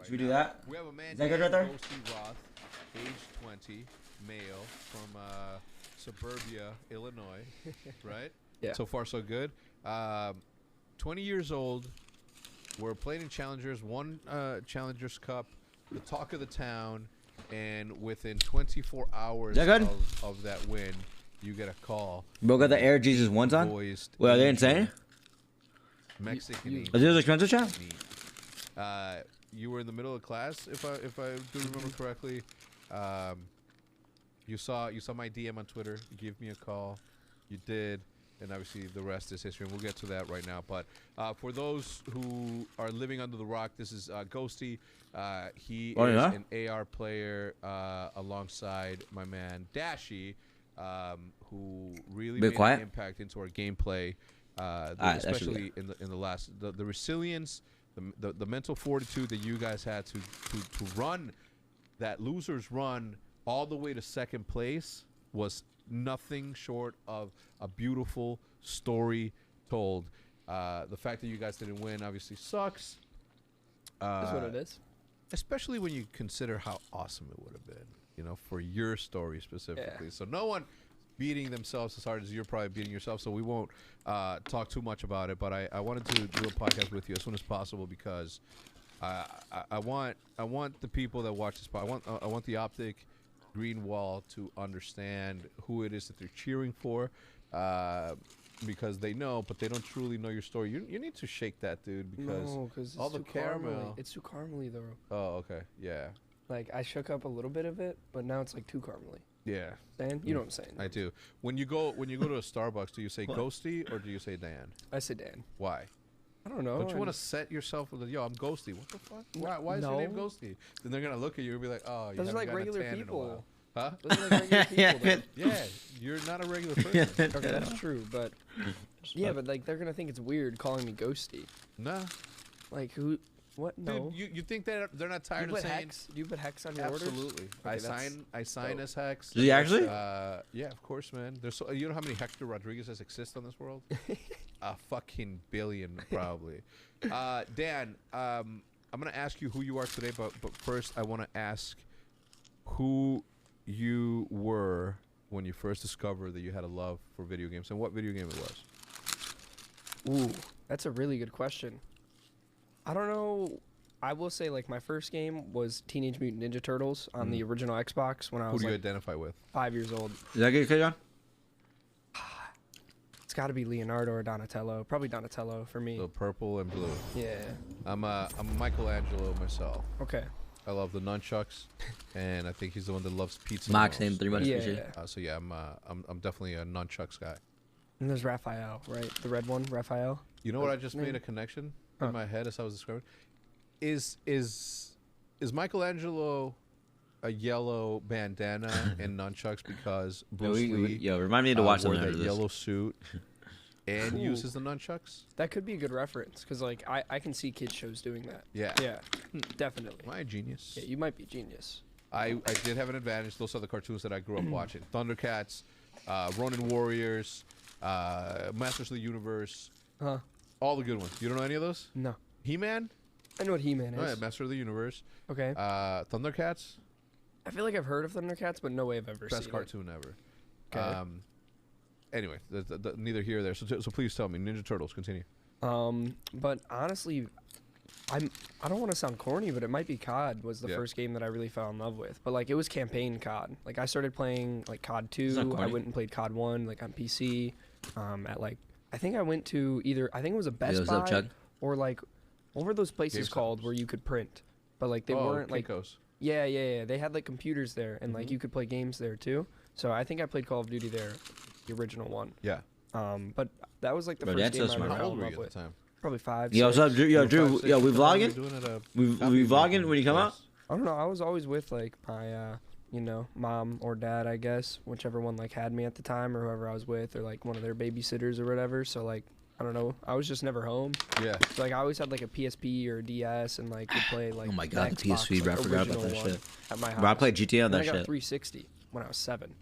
Should we do that? We have a man Is that good named right there? Ghosty Roth, age 20, male, from suburbia, Illinois, right? Yeah. So far, so good. 20 years old. We're playing in Challengers, won Challengers Cup, the talk of the town, and within 24 hours of that win, you get a call. Bro, got the Air Jesus ones on? Wait, are they insane? Mexican. Are those expensive, chat? You were in the middle of class, if I do remember correctly. You saw my DM on Twitter. You gave me a call. You did. And obviously the rest is history, and we'll get to that right now. But for those who are living under the rock, this is Ghosty. He is an AR player alongside my man Dashy, who really made an impact into our gameplay, especially in the last the resilience, the mental fortitude that you guys had to run that losers run all the way to second place was nothing short of a beautiful story told. The fact that you guys didn't win obviously sucks. That's what it is. Especially when you consider how awesome it would have been, you know, for your story specifically. Yeah. So no one beating themselves as hard as you're probably beating yourself, so we won't talk too much about it. But I wanted to do a podcast with you as soon as possible because I want the people that watch this. I want the OpTic Green Wall to understand who it is that they're cheering for, because they know, but they don't truly know your story. You need to shake that, dude, because all the caramel. It's too caramely though. Oh, okay, yeah. Like I shook up a little bit of it, but now it's like too caramely. Yeah. Dan, you know what I'm saying? I do. When you go to a Starbucks, do you say Ghosty or do you say Dan? I say Dan. Why? I don't know. Don't you want to set yourself with yo, I'm Ghosty. What the fuck? Why is your name Ghosty? Then they're gonna look at you and be like, oh, you haven't gotten a tan in a while. Huh? Those are like regular people. Yeah, you're not a regular person. Okay, that's true, but yeah, but like they're gonna think it's weird calling me Ghosty. Nah. Like who? What? No. Dude, you think that they're not tired of saying Hex? Do you put Hex on your orders? Absolutely. Okay, I sign as Hex. Do you actually? Yeah, of course, man. There's you know how many Hector Rodriguez's exist on this world? A fucking billion, probably. Dan, I'm gonna ask you who you are today, but first I want to ask who you were when you first discovered that you had a love for video games and what video game it was. Ooh, that's a really good question. I don't know. I will say like my first game was Teenage Mutant Ninja Turtles on the original Xbox when I was Who do you identify with? 5 years old. Is that good, John? It's got to be Leonardo or Donatello. Probably Donatello for me. The purple and blue. Yeah. I'm Michelangelo myself. Okay. I love the nunchucks, and I think he's the one that loves pizza. Max name 3 months. Yeah. So yeah, I'm definitely a nunchucks guy. And there's Raphael, right? The red one, Raphael. You know what? I just made a connection in my head as I was describing. Is Michelangelo a yellow bandana and nunchucks because Bruce Lee? Remind me to watch wore that yellow suit and uses the nunchucks. That could be a good reference because like I can see kids shows doing that. Yeah. Yeah. Definitely. Am I a genius? Yeah, you might be genius. I did have an advantage. Those are the cartoons that I grew up watching. Thundercats, Ronin Warriors, Masters of the Universe. All the good ones. You don't know any of those? No. He-Man? I know what He-Man is. Oh, yeah, Master of the Universe. Okay. Thundercats? I feel like I've heard of Thundercats, but no way I've ever seen it. Best cartoon ever. Okay. Anyway, neither here or there. So please tell me. Ninja Turtles, continue. But honestly, I don't want to sound corny, but it might be COD was the first game that I really fell in love with. But like it was campaign COD. Like I started playing like COD 2. I went and played COD 1 like on PC. At like I think I went to I think it was a Best Buy or like what were those places called where you could print, but like they weren't like yeah. They had like computers there and like you could play games there too. So I think I played Call of Duty there, the original one. Yeah. But that was like the first game I fell in love with. Probably 5. Yo, what's up, Drew? Yo, Drew. Yo, we vlogging? We vlogging when you come out? I don't know. I was always with like my you know, mom or dad, I guess, whichever one like had me at the time or whoever I was with, or like one of their babysitters or whatever. So like I don't know. I was just never home. Yeah. So, like I always had like a PSP or a DS and like would play like. Oh my god, the PSP! Like, I forgot about that shit. At my house. Bro, I played GTA on that shit. I got shit. 360 when I was 7,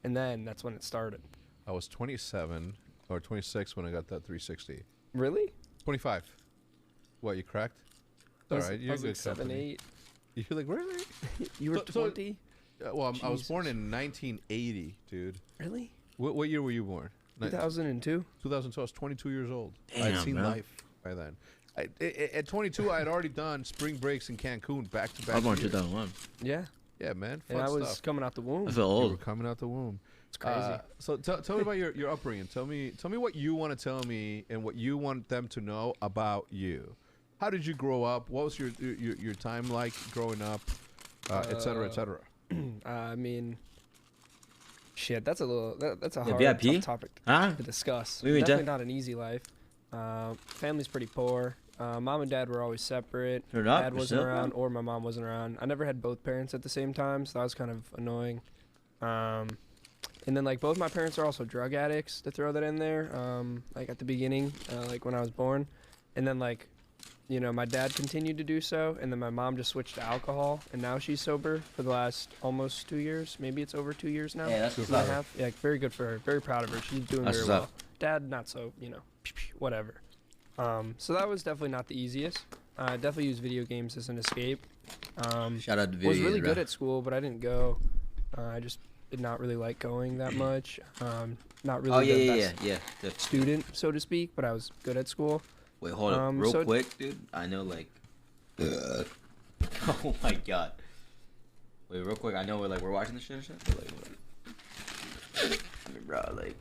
and then that's when it started. I was 27 or 26 when I got that 360. Really? 25. What, you cracked? All right, you're I was good like 7, company. 8. You're like, really? You were So- 20? Well, I was Jesus. born in 1980, dude. Really? What year were you born? 2002? 2002. I was 22 years old. Damn, I'd seen bro. life by then. At 22, I had already done spring breaks in Cancun back to back. I was born in years. 2001. Yeah. Yeah, man. Fun And I was stuff. coming out the womb. I feel You were old. coming out the womb. It's crazy. So tell me about your upbringing. Tell me what you want to tell me and what you want them to know about you. How did you grow up? What was your time like growing up, et cetera, et cetera? I mean, shit, that's a hard VIP? tough topic Huh? to discuss. What do you mean, Definitely Jeff? not an easy life. Family's pretty poor. Mom and dad were always separate. Turn it up, Dad you're wasn't still- around, or my mom wasn't around. I never had both parents at the same time, so that was kind of annoying. And then like both my parents are also drug addicts, to throw that in there. Like at the beginning, like when I was born, and then like, you know, my dad continued to do so, and then my mom just switched to alcohol, and now she's sober for the last almost 2 years. Maybe it's over 2 years now. Yeah, that's 2.5. Yeah, very good for her. Very proud of her. She's doing That's very what's well. up. Dad, not so, you know, whatever. So that was definitely not the easiest. I definitely used video games as an escape. Shout out to video. Was really bro. good at school, but I didn't go. I just did not really like going that much. Not really Oh the yeah. best student, so to speak, but I was good at school. Wait, hold up, real so- quick, dude. I know, like. Oh my god. Wait, real quick. I know we're watching this shit and shit. But, like, I mean, bro, like.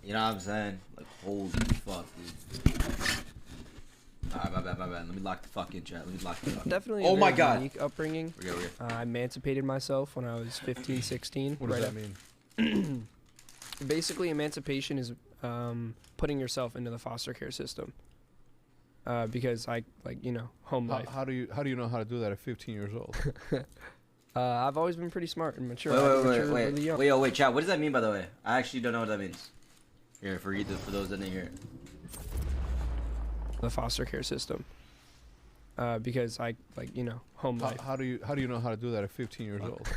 You know what I'm saying? Like, holy fuck, dude. Alright, my bad. Let me lock the fuck in, chat. Let me lock the fuck in. Definitely Oh a my very god. unique upbringing. We're good. I emancipated myself when I was 15, 16. What does right that mean? Basically, emancipation is putting yourself into the foster care system. Because home life. How do you know how to do that at 15 years old? I've always been pretty smart and mature. I matured really young. Wait, chat. What does that mean, by the way? I actually don't know what that means. Here, for those that didn't hear it. The foster care system. Because home life. How do you know how to do that at 15 years old?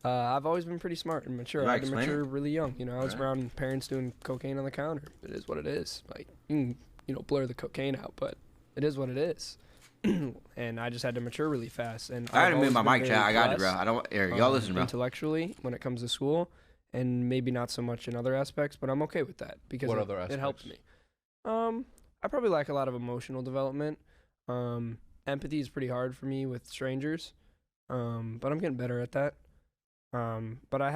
I've always been pretty smart and mature. You I wanna had to explain mature really young. You know, I was Alright. around parents doing cocaine on the counter. It is what it is. Like, you can, blur the cocaine out, but it is what it is. And I just had to mature really fast. And I had I've to move always my been mic, very chat. I got it, bro. blessed, I don't. Here, y'all listen, bro. intellectually when it comes to school, and maybe not so much in other aspects, but I'm okay with that because What other it helps aspects? me. I probably lack a lot of emotional development. Empathy is pretty hard for me with strangers, but I'm getting better at that. But I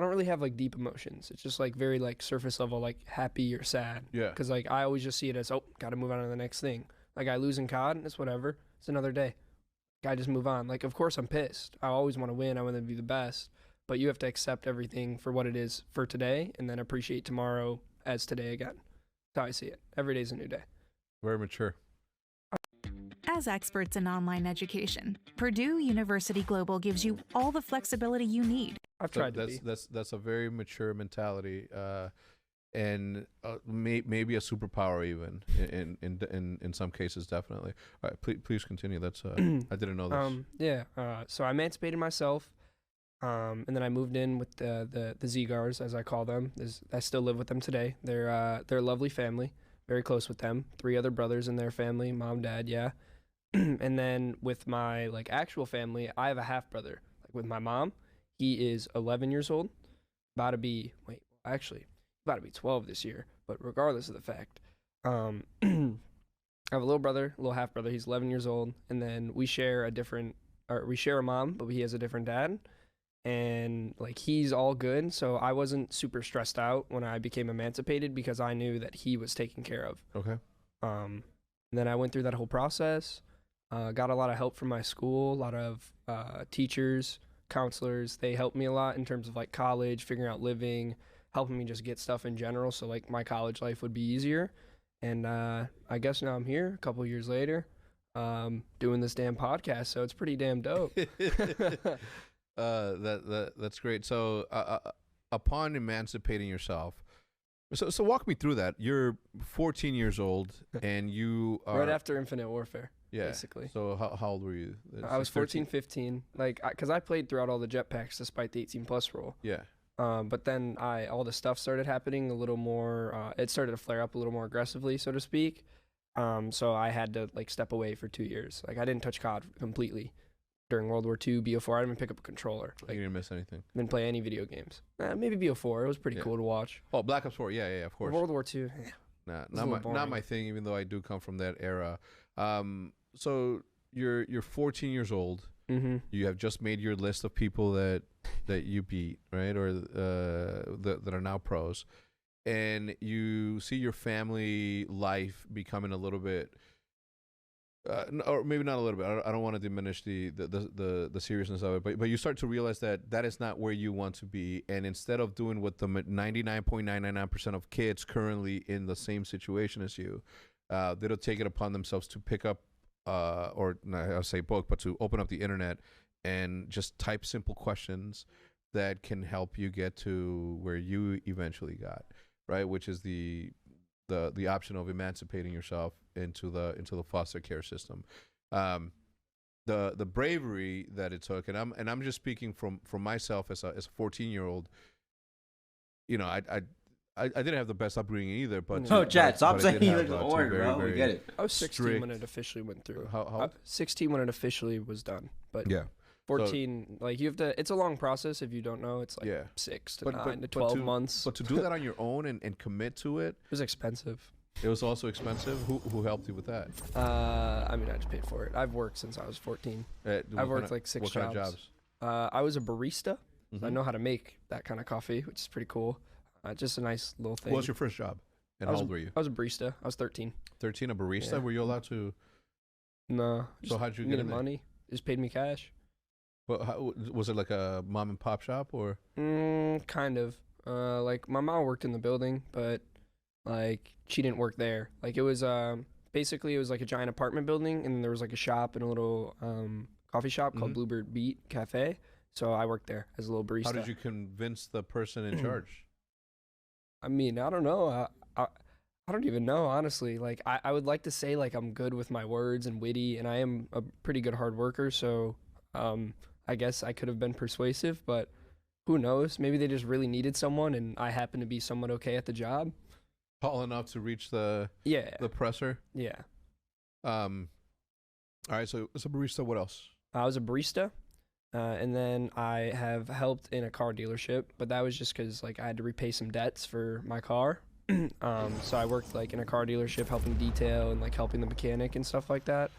don't really have like deep emotions. It's just like very like surface level, like happy or sad. Yeah. Because like I always just see it as, oh, gotta move on to the next thing. Like I lose in COD, it's whatever. It's another day. I just move on. Like of course I'm pissed. I always want to win. I want to be the best. But you have to accept everything for what it is for today, and then appreciate tomorrow as today again. That's how I see it. Every day's a new day. Very mature. As experts in online education, Purdue University Global gives you all the flexibility you need. I've tried to be. That's a very mature mentality, and maybe a superpower even in some cases, definitely. All right, please continue. That's I didn't know this. So I emancipated myself, and then I moved in with the Zgars, as I call them. I still live with them today. They're a lovely family, very close with them. 3 other brothers in their family, mom, dad, yeah. And then with my like actual family, I have a half brother. Like with my mom, he is 11 years old, about to be 12 this year. But regardless of the fact, I have a little brother, a little half brother. He's 11 years old, and then we share a mom, but he has a different dad. And like he's all good, so I wasn't super stressed out when I became emancipated because I knew that he was taken care of. Okay. And then I went through that whole process. Got a lot of help from my school, a lot of teachers, counselors. They helped me a lot in terms of like college, figuring out living, helping me just get stuff in general so like my college life would be easier. And I guess now I'm here a couple years later doing this damn podcast, so it's pretty damn dope. That's great. So upon emancipating yourself, so walk me through that. You're 14 years old and you are Right after Infinite Warfare. Yeah. Basically. So how old were you? I was 14, 15. Like, because I played throughout all the jetpacks despite the 18+ rule. Yeah. But then all the stuff started happening a little more. It started to flare up a little more aggressively, so to speak. So I had to like step away for 2 years. Like I didn't touch COD completely during World War II, BO4. I didn't even pick up a controller. Like, you didn't miss anything. Didn't play any video games. Maybe BO4. It was pretty cool to watch. Oh, Black Ops 4. Yeah, of course. World War II. Nah, not my thing. Even though I do come from that era. So you're 14 years old. Mm-hmm. You have just made your list of people that you beat, right, or that are now pros, and you see your family life becoming a little bit, or maybe not a little bit. I don't want to diminish the seriousness of it, but you start to realize that is not where you want to be, and instead of doing what the 99.999% of kids currently in the same situation as you, they'll take it upon themselves to pick up. Or I'll say book, but to open up the internet and just type simple questions that can help you get to where you eventually got, right? Which is the option of emancipating yourself into the foster care system. The bravery that it took, and I'm just speaking from myself as a 14-year-old. You know, I didn't have the best upbringing either, but no, Chad, stop saying you look old, bro. We get it. I was 16 when it officially went through. How 16 when it officially was done, but yeah, 14. So, like you have to. It's a long process if you don't know. It's like 6 to 9 to 12 months. But to do that on your own and commit to it, it was expensive. It was also expensive. Who helped you with that? I mean, I just paid for it. I've worked since I was 14. I've worked like 6 jobs. What kind of jobs? I was a barista. Mm-hmm. I know how to make that kind of coffee, which is pretty cool. Just a nice little thing. What was your first job? And how old were you? I was a barista. I was 13. 13, a barista? Yeah. Were you allowed to? No. So how'd you get in there? Money. Just paid me cash. Well, was it like a mom and pop shop or? Kind of. Like my mom worked in the building, but like she didn't work there. Like it was basically it was like a giant apartment building, and then there was like a shop and a little coffee shop called Bluebird Beat Cafe. So I worked there as a little barista. How did you convince the person in charge? I mean, I don't know. I don't even know, honestly. Like, I would like to say, like, I'm good with my words and witty, and I am a pretty good hard worker, so I guess I could have been persuasive, but who knows? Maybe they just really needed someone, and I happen to be somewhat okay at the job. Tall enough to reach the presser? Yeah. All right, so as a barista, what else? I was a barista. And then I have helped in a car dealership, but that was just because like I had to repay some debts for my car. So I worked like in a car dealership helping detail and like helping the mechanic and stuff like that.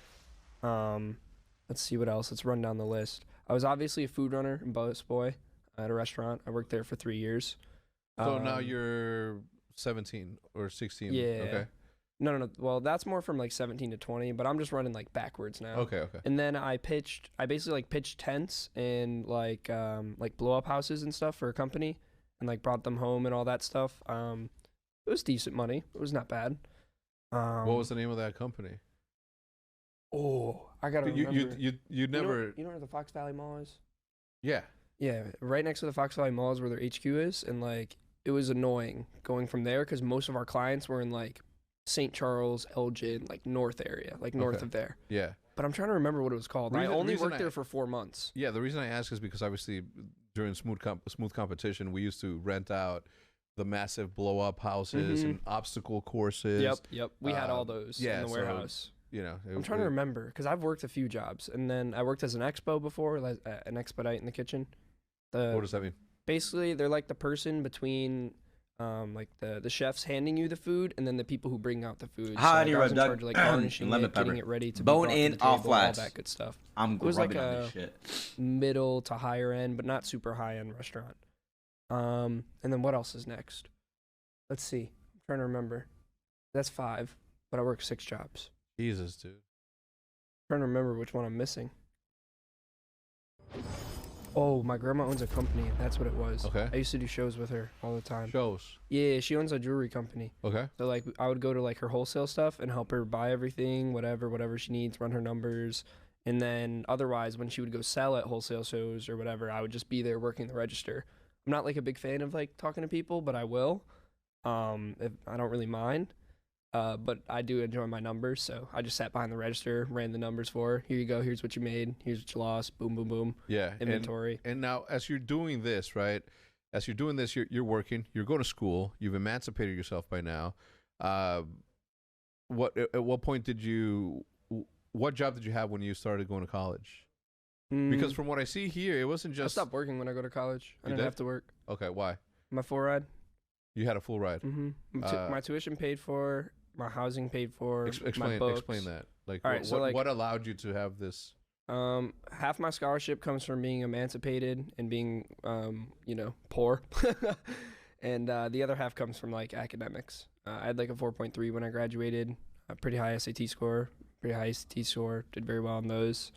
Let's see what else. Let's run down the list. I was obviously a food runner and busboy at a restaurant. I worked there for 3 years. So now you're 17 or 16. Yeah. Okay. No. Well, that's more from like 17 to 20, but I'm just running like backwards now. Okay. And then I basically like pitched tents and like blow up houses and stuff for a company and like brought them home and all that stuff. It was decent money. It was not bad. What was the name of that company? Oh, I gotta remember. You never. You know where the Fox Valley Mall is? Yeah. Yeah, right next to the Fox Valley Mall is where their HQ is, and like it was annoying going from there because most of our clients were in like St. Charles, Elgin, like north area, like north of there. Yeah. But I'm trying to remember what it was called. I only worked there for 4 months. Yeah, the reason I ask is because obviously during smooth competition, we used to rent out the massive blow up houses and obstacle courses. Yep. We had all those in the warehouse. You know, I'm trying to remember because I've worked a few jobs, and then I worked as an expo before, like an expedite in the kitchen. What does that mean? Basically, they're like the person between like the chefs handing you the food and then the people who bring out the food. How do you in charge of like garnishing it, getting it ready to bone in off flats, all that good stuff. I'm it was like on this shit. Middle to higher end, but not super high end restaurant. And then what else is next? Let's see. I'm trying to remember. That's 5, but I work 6 jobs. Jesus, dude. I'm trying to remember which one I'm missing. Oh, my grandma owns a company. That's what it was. Okay. I used to do shows with her all the time. Shows? Yeah, she owns a jewelry company. Okay. So, like, I would go to, like, her wholesale stuff and help her buy everything, whatever she needs, run her numbers. And then, otherwise, when she would go sell at wholesale shows or whatever, I would just be there working the register. I'm not, like, a big fan of, like, talking to people, but I will. If I don't really mind. But I do enjoy my numbers, so I just sat behind the register, ran the numbers for her. Here you go. Here's what you made. Here's what you lost. Boom, boom, boom. Yeah. Inventory. And now, as you're doing this, right, as you're doing this, you're working, you're going to school, you've emancipated yourself by now. At what point what job did you have when you started going to college? Because from what I see here, it wasn't just. I stopped working when I go to college. I didn't have to work. Okay, why? My full ride. You had a full ride. My tuition paid for, my housing paid for. Explain that. Like, all right, what allowed you to have this? Half my scholarship comes from being emancipated and being, poor, and the other half comes from like academics. I had like a 4.3 when I graduated, a pretty high SAT score, did very well on those.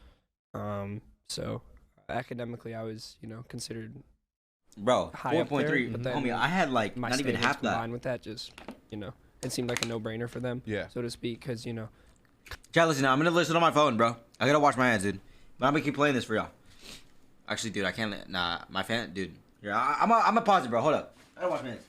So academically, I was, considered. Bro, 4.3. Homie, I had like not even half that. Combined with that, just it seemed like a no-brainer for them, so to speak, because Chat, listen, I'm gonna listen on my phone, bro. I gotta wash my hands, dude. But I'm gonna keep playing this for y'all. Actually, dude, I can't. Nah, my fan, dude. Yeah, I'm gonna pause it, bro. Hold up. I gotta wash my hands.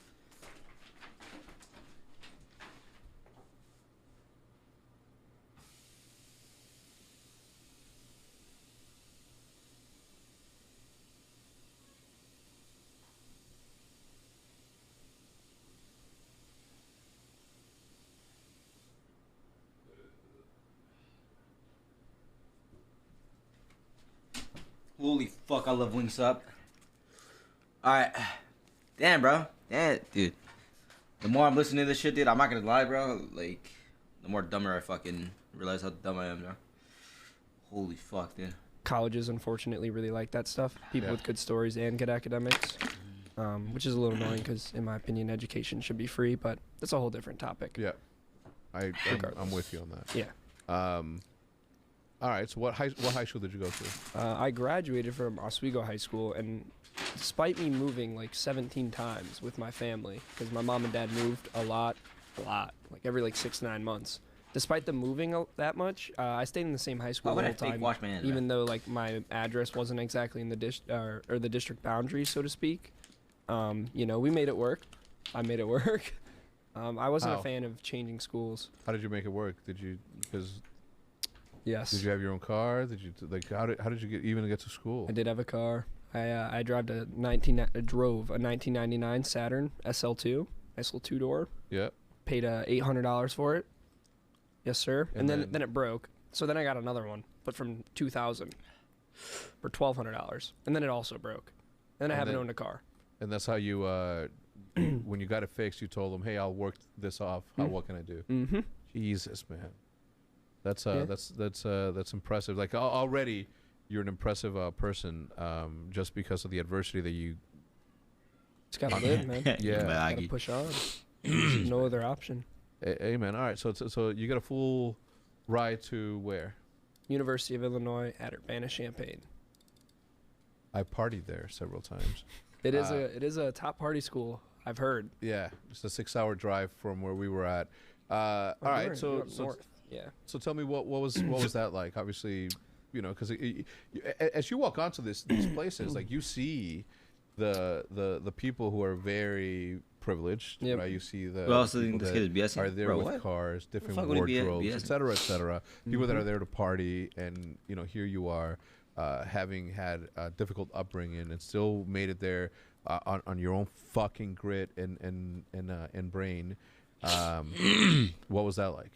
Holy fuck, I love Wingstop. Alright. Damn, bro. Damn, dude. The more I'm listening to this shit, dude, I'm not gonna lie, bro. Like, the more dumber I fucking realize how dumb I am, bro. Holy fuck, dude. Colleges, unfortunately, really like that stuff. People with good stories and good academics. Which is a little annoying because, in my opinion, education should be free, but that's a whole different topic. Yeah. I'm with you on that. Yeah. All right, so what high school did you go to? I graduated from Oswego High School, and despite me moving like 17 times with my family, because my mom and dad moved a lot, like every like 6 to 9 months. Despite them moving that much, I stayed in the same high school the whole time, even though like my address wasn't exactly in the or the district boundary, so to speak. We made it work. I made it work. I wasn't a fan of changing schools. How did you make it work? Because yes. Did you have your own car? Did you how did you get to school? I did have a car. I drove a 1999 Saturn SL2, nice little 2-door. Yeah. Paid $800 for it. Yes, sir. And then it broke. So then I got another one, but from 2000 for $1,200, and then it also broke. Then I haven't owned a car. And that's how you when you got it fixed, you told them, "Hey, I'll work this off. What can I do?" Mm-hmm. Jesus, man. That's impressive. Like already, you're an impressive person, just because of the adversity that you. It's gotta live, man. Yeah, gotta push on. There's no other option. Amen. All right, so you got a full ride to where? University of Illinois at Urbana-Champaign. I partied there several times. It is a top party school, I've heard. Yeah, it's a 6-hour drive from where we were at. All right, so north. Yeah. So tell me what was that like? Obviously, because as you walk onto these places, like you see the people who are very privileged, right? You see the people that are there with cars, different wardrobes, etc., etc. People that are there to party, and here you are, having had a difficult upbringing and still made it there on your own fucking grit and brain. What was that like?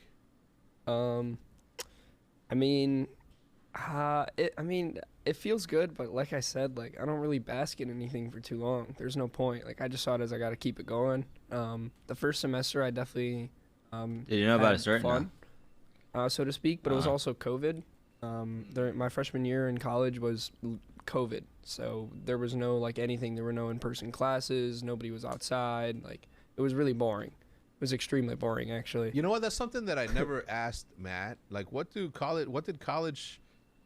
It feels good, but like I said, like I don't really bask in anything for too long. There's no point. Like I just saw it as I got to keep it going. The first semester I definitely did you know about it starting fun, so to speak, but it was also COVID. My freshman year in college was COVID, so there was no like anything. There were no in-person classes. Nobody was outside. Like it was really boring. It was extremely boring, actually. You know what? That's something that I never asked Matt. Like, what did college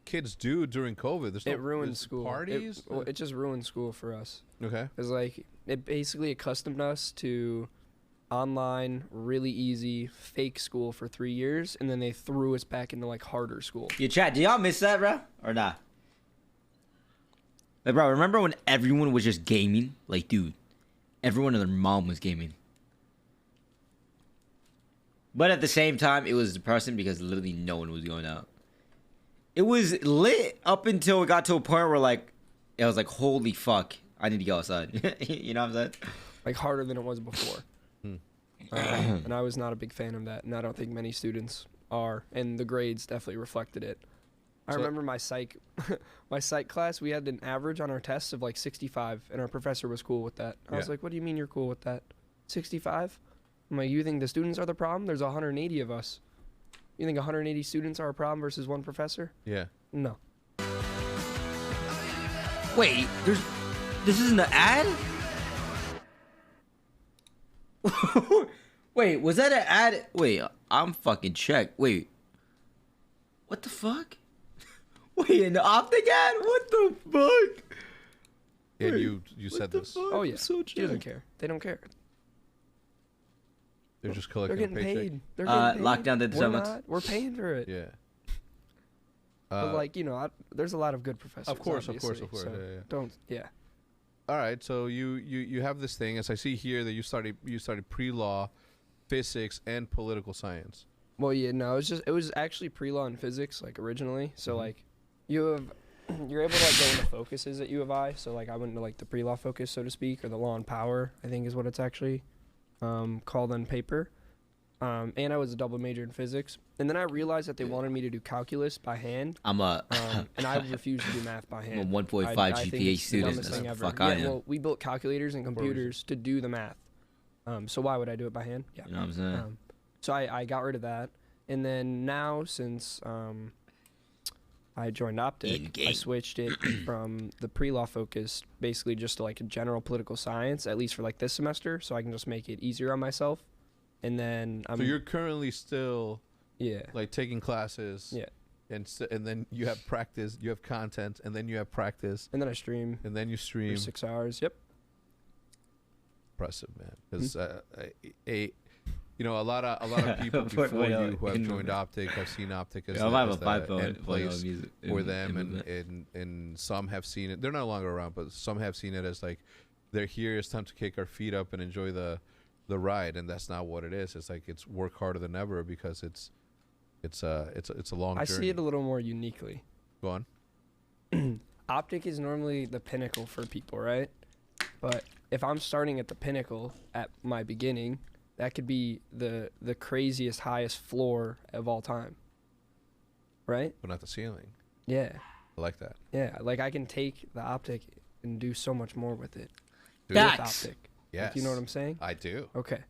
kids do during COVID? It ruined school. Parties? It just ruined school for us. Okay. Because like it basically accustomed us to online, really easy, fake school for 3 years, and then they threw us back into like harder school. Yeah, chat. Do y'all miss that, bro, or not? Like, bro, remember when everyone was just gaming? Like, dude, everyone and their mom was gaming. But at the same time, it was depressing because literally no one was going out. It was lit up until it got to a point where, like, it was like, holy fuck. I need to go outside. You know what I'm saying? Like harder than it was before. And I was not a big fan of that, and I don't think many students are, and the grades definitely reflected it. I remember my psych class, we had an average on our tests of like 65, and our professor was cool with that. I was like, what do you mean you're cool with that? 65? I'm like, you think the students are the problem? There's 180 of us. You think 180 students are a problem versus one professor? Yeah. No. Wait, this isn't an ad? Wait, was that an ad? Wait, I'm fucking checked. Wait. What the fuck? Wait, an OpTic ad? What the fuck? And Wait, you said this. Fuck? Oh, yeah. So She doesn't care. They don't care. They're just They're collecting getting a paycheck. paid. They're getting paid. Lockdown did We're so much. not. We're paying for it. Yeah. But like, you know, there's a lot of good professors. Of course. obviously, So yeah. Don't. Yeah. All right, so you have this thing. As I see here, that you started pre-law, physics, and political science. Well, yeah, no, it was actually pre-law and physics, like originally. So like, you're able to like go into focuses at U of I. So like, I went into like the pre-law focus, so to speak, or the law and power, I think is what it's actually called on paper. And I was a double major in physics. And then I realized that they wanted me to do calculus by hand. I'm a and I refused to do math by hand. I'm a 1.5 I think GPA it's the student. dumbest That's thing the ever. fuck I am. Well, we built calculators and computers to do the math. So why would I do it by hand? Yeah. You know what I'm saying? So I got rid of that. And then now, since I joined OpTic, I switched it from the pre-law focus basically just to like a general political science, at least for like this semester, so I can just make it easier on myself. And then So you're currently still like taking classes. Yeah. And then you have practice, you have content, and then you have practice, And then I stream and then you stream. for 6 hours. Yep. Impressive, man. Because you know, a lot of people before you who have joined OpTic have seen OpTic as the end place for them, and some have seen it. They're no longer around, but some have seen it as like they're here. It's time to kick our feet up and enjoy the ride, and that's not what it is. It's like it's work harder than ever because it's a long journey. I see it a little more uniquely. Go on. OpTic is normally the pinnacle for people, right? But if I'm starting at the pinnacle at my beginning, that could be the craziest, highest floor of all time. Right? But not the ceiling. Yeah. I like that. Yeah. Like I can take the OpTic and do so much more with it. Dude, With Facts. OpTic. yes. Like, you know what I'm saying? I do. Okay.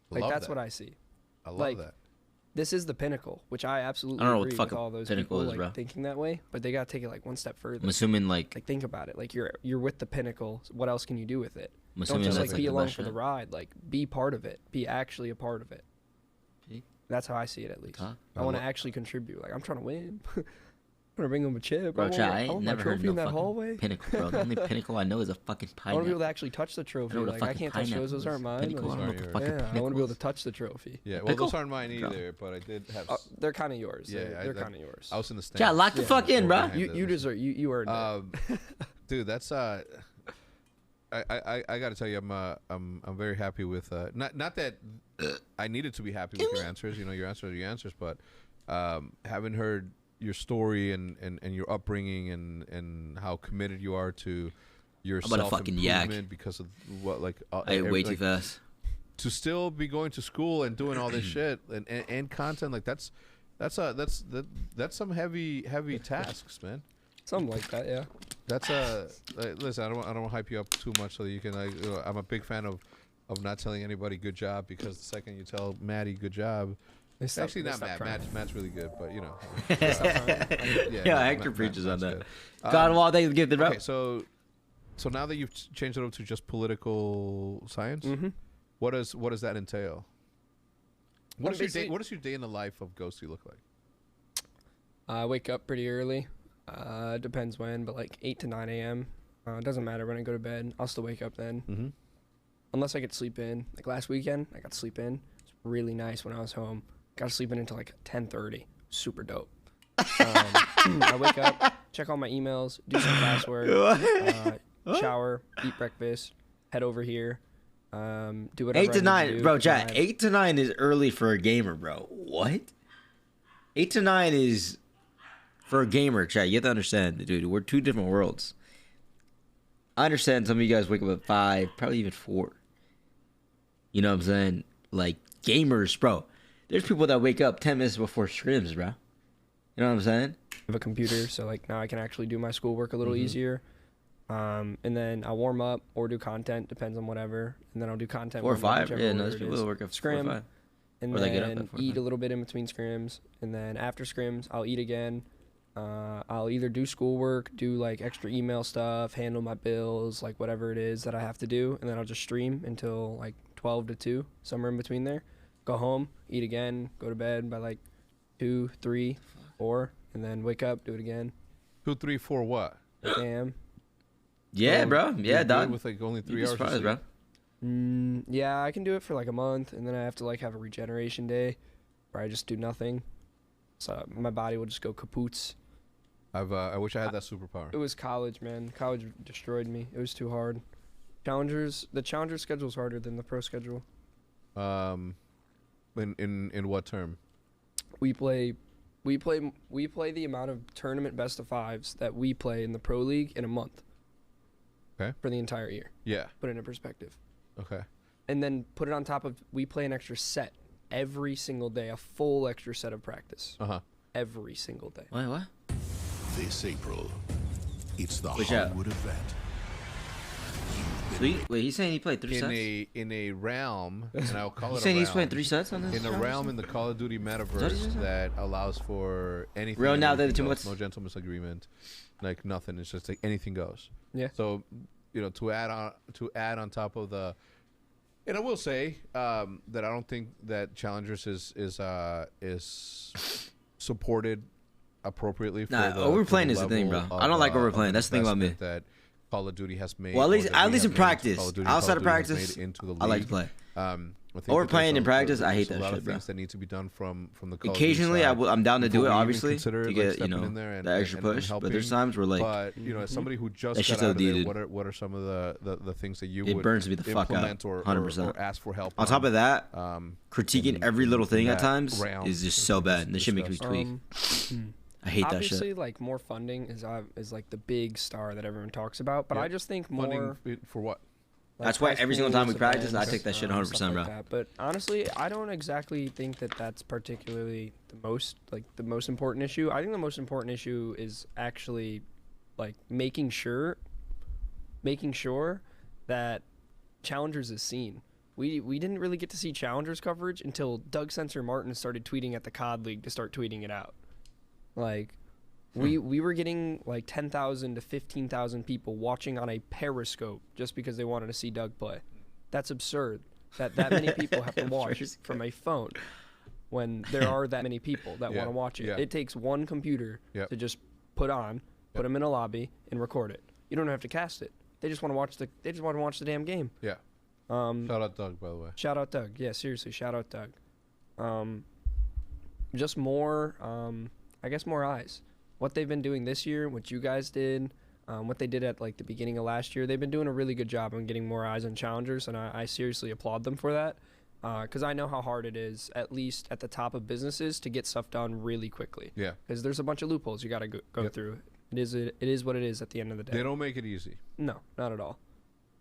Like Love that's that. what I see. I love like, that. This is the pinnacle, which I absolutely I don't know what agree the fuck with a all those pinnacle people is, like bro. thinking that way, but they gotta take it like one step further. I'm assuming like Like think about it. Like you're with the pinnacle. So what else can you do with it? I'm Don't assuming just that's like be the along best for the shit. ride. Like be part of it. Be actually a part of it. See? That's how I see it at least. Huh? I want to actually contribute. Like I'm trying to win. I'm gonna bring them a chip. Bro, chat, I want ain't my never heard trophy no in that fucking hallway. pinnacle, bro. The only pinnacle I know is a fucking I want to be able pineapple. to actually touch the trophy. know what a Like I fucking can't touch those. Those pineapple aren't is. mine. Pinnacle, I don't know what the Sorry, fucking Yeah, I pinnacle want to be able is. to touch the trophy. Yeah. Well, Pickle? those aren't mine Go. either, but I did have. They're kind of yours. Yeah, they're that- kind of yours. I was in the stand. Chat, lock the fuck in, bro. You deserve. You earned it. Dude, that's I got to tell you, I'm very happy with not that I needed to be happy with your answers. You know, your answers are your answers, but having heard your story and your upbringing and how committed you are to your I'm about to fucking yak. self-improvement because of what I ate way too fast. to still be going to school and doing all this shit and content, like that's some heavy tasks, man. Something like that. Yeah. That's listen, I don't want to hype you up too much so that you can I'm a big fan of not telling anybody good job, because the second you tell Maddie good job, it's actually not Matt. Matt's really good, but you know. Yeah, Hector preaches on Matt's that. good. God, well, they give the bro. Okay, so now that you've changed it up to just political science, what does that entail? What does your day in the life of Ghosty look like? I wake up pretty early. Depends when, but like 8 to 9 a.m. It doesn't matter when I go to bed. I'll still wake up then. Unless I get sleep in. Like last weekend, I got sleep in. It's really nice when I was home. Got to sleep in until like 10:30. Super dope. I wake up, check all my emails, do some classwork, shower, eat breakfast, head over here, do whatever 8 to 9, bro. 'cause Chat, 8 to 9 is early for a gamer, bro. What? 8 to 9 is for a gamer, chat. You have to understand, dude. We're two different worlds. I understand some of you guys wake up at 5, probably even 4. You know what I'm saying? Like, gamers, bro. There's people that wake up 10 minutes before scrims, bro. You know what I'm saying? I have a computer, so like now I can actually do my schoolwork a little easier. And then I'll warm up or do content, depends on whatever. And then I'll do content. 4 or 5? Yeah, no, there's there's people that work up 4 or scrim, 5. and Or they get up then at 4 or eat 5. a little bit in between scrims. And then after scrims, I'll eat again. I'll either do schoolwork, do like extra email stuff, handle my bills, like whatever it is that I have to do. And then I'll just stream until like 12 to 2, somewhere in between there. Go home, eat again, go to bed by like 2, 3, 4, and then wake up, do it again. 2, 3, 4 what? Damn. Yeah, bro. You're Yeah, good dog. with like only 3 You'd be hours. of surprised, sleep? bro. Yeah, I can do it for like a month, and then I have to like have a regeneration day where I just do nothing. So my body will just go kapoots. I wish I had that superpower. It was college, man. College destroyed me. It was too hard. The challenger schedule's harder than the pro schedule. In what term? We play the amount of tournament best of 5s that we play in the pro league in a month. Okay. For the entire year. Yeah. Put it in perspective. Okay. And then put it on top of, we play an extra set every single day, a full extra set of practice. Every single day. Wait, what? This April, it's the Which out? Hollywood event. So wait, he's saying he played 3 sets? In a realm, and I'll call it He's a saying realm. he's playing 3 sets on this? In a realm in the Call of Duty Is that what metaverse he said? that allows for anything. Real and now, everything the two goes. months? No gentleman's agreement, like nothing. It's just like anything goes. Yeah. So, to add on top of the, and I will say that I don't think that Challengers is supported appropriately. For Nah, the, overplaying for the is the thing, level bro. I don't like of overplaying. That's the thing about me. investment that Call of Duty has made. Well, at or least that we in have made into practice. Call of Duty, Outside of Call Duty has practice, made into the I like to league. play. I think Overplaying that in practice, I hate there's that a lot shit, of bro. things that need to be done from the Call of Duty Occasionally, side I'm down to do before it, we even obviously, consider, to like, get, stepping in there the extra push. But there's times where, like, but as somebody who just That shit's got out of there, OD, what are some of the things that you it would burns me the fuck out, implement or 100%. ask for help On top of that, um, critiquing every little thing at that times realm is just so bad. And this shit makes me discussed. tweak. I hate that Obviously, shit. like more funding is like the big star that everyone talks about, but Yeah. I just think funding more. for what? Like That's why prize every single time we pools, practice, I events, take that shit 100%, stuff bro. like that. But honestly, I don't exactly think that that's particularly the most important issue. I think the most important issue is actually like making sure that Challengers is seen. We didn't really get to see Challengers coverage until Doug Sensor Martin started tweeting at the COD League to start tweeting it out. Like we were getting like 10,000 to 15,000 people watching on a Periscope just because they wanted to see Doug play. That's absurd. That many people have to watch from a phone when there are that many people that want to watch it. Yeah. It takes one computer to just put them in a lobby and record it. You don't have to cast it. They just want to watch the damn game. Yeah. Shout out Doug, by the way. Shout out Doug. Yeah, seriously, shout out Doug. Just more, I guess more eyes. What they've been doing this year, what you guys did, what they did at like the beginning of last year, they've been doing a really good job on getting more eyes on Challengers, and I seriously applaud them for that. Because I know how hard it is, at least at the top of businesses, to get stuff done really quickly. Yeah. Because there's a bunch of loopholes you got to go through. It is what it is at the end of the day. They don't make it easy. No, not at all.